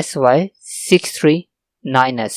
SY639S۔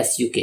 SUK.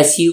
SEO